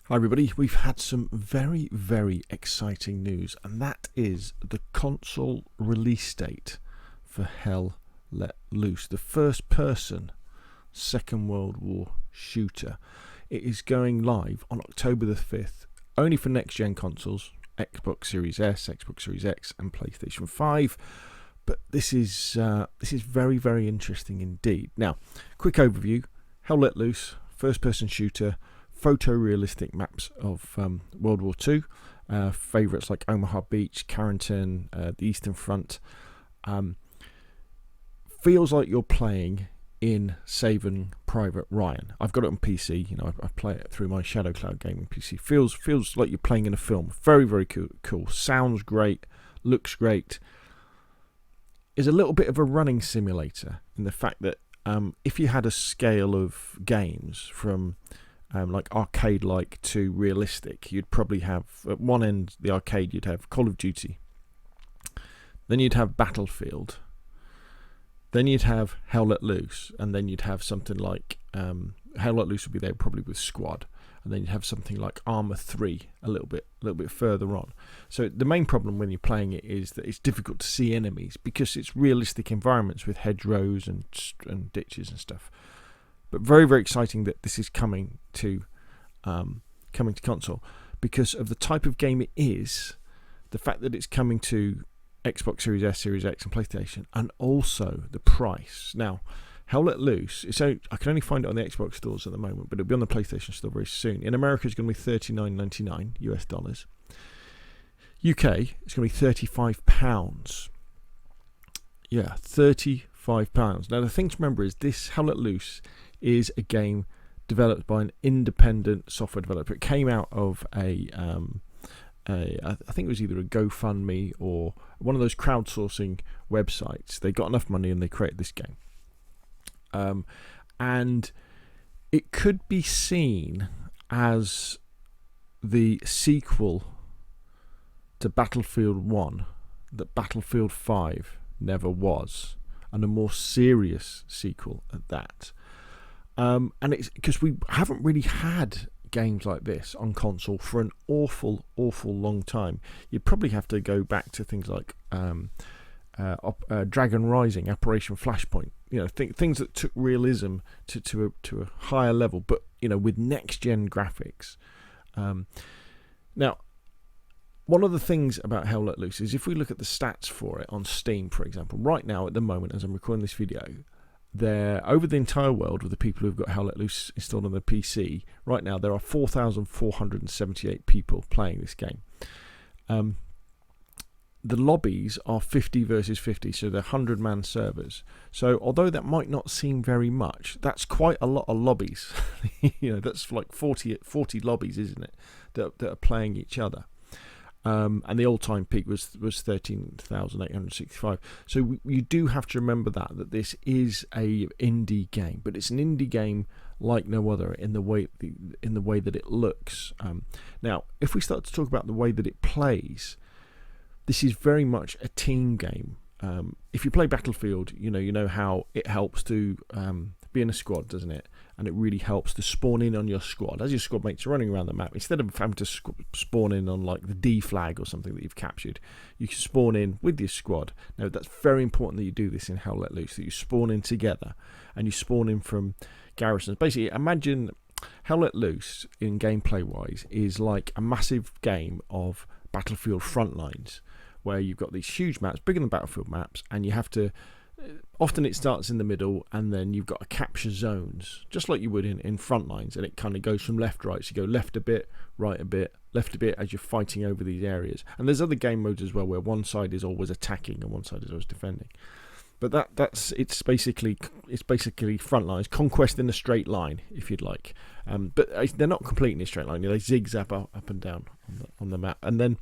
Hi everybody, we've had some very, very exciting news, and that is the console release date for Hell Let Loose, the first person Second World War shooter. It is going live on October the 5th, only for next gen consoles, Xbox Series S, Xbox Series X and PlayStation 5. But this is very, very interesting indeed. Now, quick overview. Hell Let Loose, first person shooter, photorealistic maps of World War II. Favourites like Omaha Beach, Carrington, the Eastern Front. Feels like you're playing in Saving Private Ryan. I've got it on PC. I play it through my Shadow Cloud gaming PC. Feels like you're playing in a film. Very, very cool. Sounds great. Looks great. Is a little bit of a running simulator in the fact that if you had a scale of games from like arcade-like to realistic, you'd probably have, at one end, the arcade, you'd have Call of Duty. Then you'd have Battlefield. Then you'd have Hell Let Loose. And then you'd have something like, Hell Let Loose would be there probably with Squad. And then you'd have something like Arma 3 a little bit further on. So the main problem when you're playing it is that it's difficult to see enemies because it's realistic environments with hedgerows and ditches and stuff. But very, very exciting that this is coming to console because of the type of game it is, the fact that it's coming to Xbox Series S, Series X and PlayStation, and also the price. Now, Hell Let Loose, I can only find it on the Xbox stores at the moment, but it'll be on the PlayStation store very soon. In America, it's going to be $39.99 US dollars. UK, it's going to be £35. Yeah, £35. Now, the thing to remember is this Hell Let Loose is a game developed by an independent software developer. It came out of I think it was either a GoFundMe or one of those crowdsourcing websites. They got enough money and they created this game. And it could be seen as the sequel to Battlefield 1 that Battlefield 5 never was, and a more serious sequel at that. And it's because we haven't really had games like this on console for an awful long time. You'd probably have to go back to things like Dragon Rising, Operation Flashpoint. Things that took realism to a higher level, but with next gen graphics. Now, one of the things about Hell Let Loose is if we look at the stats for it on Steam, for example, right now at the moment as I'm recording this video, there over the entire world with the people who've got Hell Let Loose installed on their PC, right now there are 4,478 people playing this game. The lobbies are 50 versus 50, so they're 100-man servers. So although that might not seem very much, that's quite a lot of lobbies. That's like 40 lobbies, isn't it, that are playing each other. And the all-time peak was 13,865. So you do have to remember that this is a indie game, but it's an indie game like no other in the way that it looks. Now, if we start to talk about the way that it plays, this is very much a team game. If you play Battlefield, you know how it helps to be in a squad, doesn't it? And it really helps to spawn in on your squad as your squad mates are running around the map. Instead of having to spawn in on like the D flag or something that you've captured, you can spawn in with your squad. Now, that's very important that you do this in Hell Let Loose, that you spawn in together and you spawn in from garrisons. Basically, imagine Hell Let Loose in gameplay-wise is like a massive game of Battlefield Frontlines, where you've got these huge maps, bigger than Battlefield maps, and you have to, often it starts in the middle, and then you've got to capture zones, just like you would in Frontlines, and it kind of goes from left to right, so you go left a bit, right a bit, left a bit as you're fighting over these areas. And there's other game modes as well, where one side is always attacking and one side is always defending. But it's basically Frontlines, conquest in a straight line, if you'd like. But they're not completely in a straight line, they zigzag up and down on the map. And then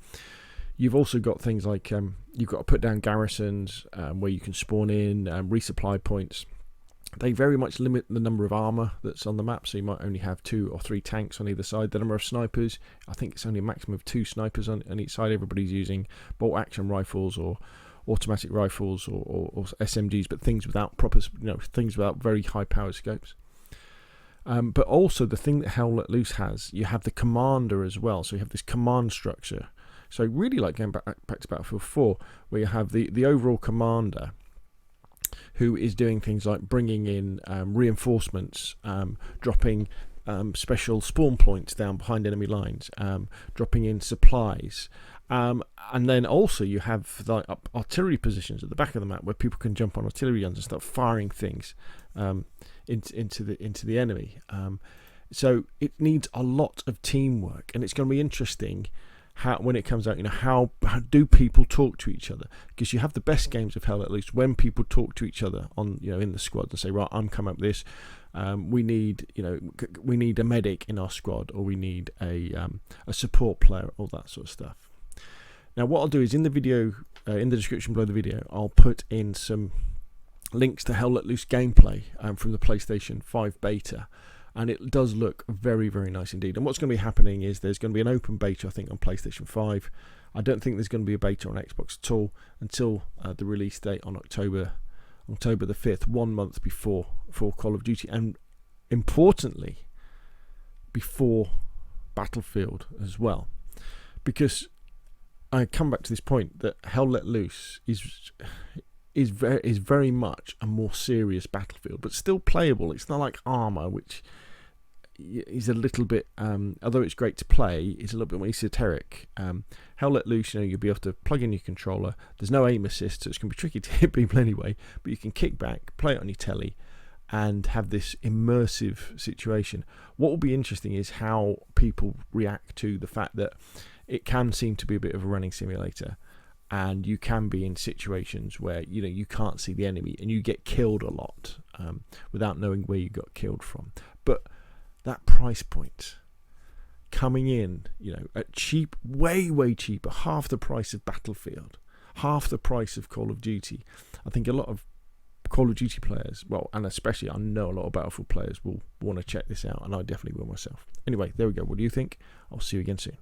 you've also got things like you've got to put down garrisons where you can spawn in, resupply points. They very much limit the number of armour that's on the map, so you might only have 2 or 3 tanks on either side. The number of snipers, I think it's only a maximum of 2 snipers on each side. Everybody's using bolt action rifles or automatic rifles or SMGs, but things without things without very high powered scopes. But also the thing that Hell Let Loose has, you have the commander as well. So you have this command structure. So really like going back to Battlefield 4, where you have the overall commander who is doing things like bringing in reinforcements, dropping special spawn points down behind enemy lines, dropping in supplies. And then also you have like artillery positions at the back of the map where people can jump on artillery guns and start firing things into the enemy. So it needs a lot of teamwork, and it's going to be interesting how, when it comes out, how do people talk to each other? Because you have the best games of Hell Let Loose when people talk to each other on, in the squad and say, right, I'm coming up with this. We need a medic in our squad, or we need a support player, all that sort of stuff. Now, what I'll do is in the video, in the description below the video, I'll put in some links to Hell Let Loose gameplay from the PlayStation 5 beta. And it does look very, very nice indeed. And what's going to be happening is there's going to be an open beta, I think, on PlayStation 5. I don't think there's going to be a beta on Xbox at all until the release date on October the 5th, 1 month before Call of Duty. And importantly, before Battlefield as well. Because I come back to this point that Hell Let Loose is very much a more serious Battlefield, but still playable. It's not like Armour, which is a little bit, although it's great to play, it's a little bit more esoteric. Hell Let Loose, you'll be able to plug in your controller. There's no aim assist, so it's going to be tricky to hit people anyway, but you can kick back, play it on your telly, and have this immersive situation. What will be interesting is how people react to the fact that it can seem to be a bit of a running simulator, and you can be in situations where you can't see the enemy and you get killed a lot without knowing where you got killed from. But that price point coming in, at cheap, way cheaper, half the price of Battlefield, half the price of Call of Duty. I think a lot of Call of Duty players, and especially I know a lot of Battlefield players will want to check this out, and I definitely will myself. Anyway, there we go. What do you think? I'll see you again soon.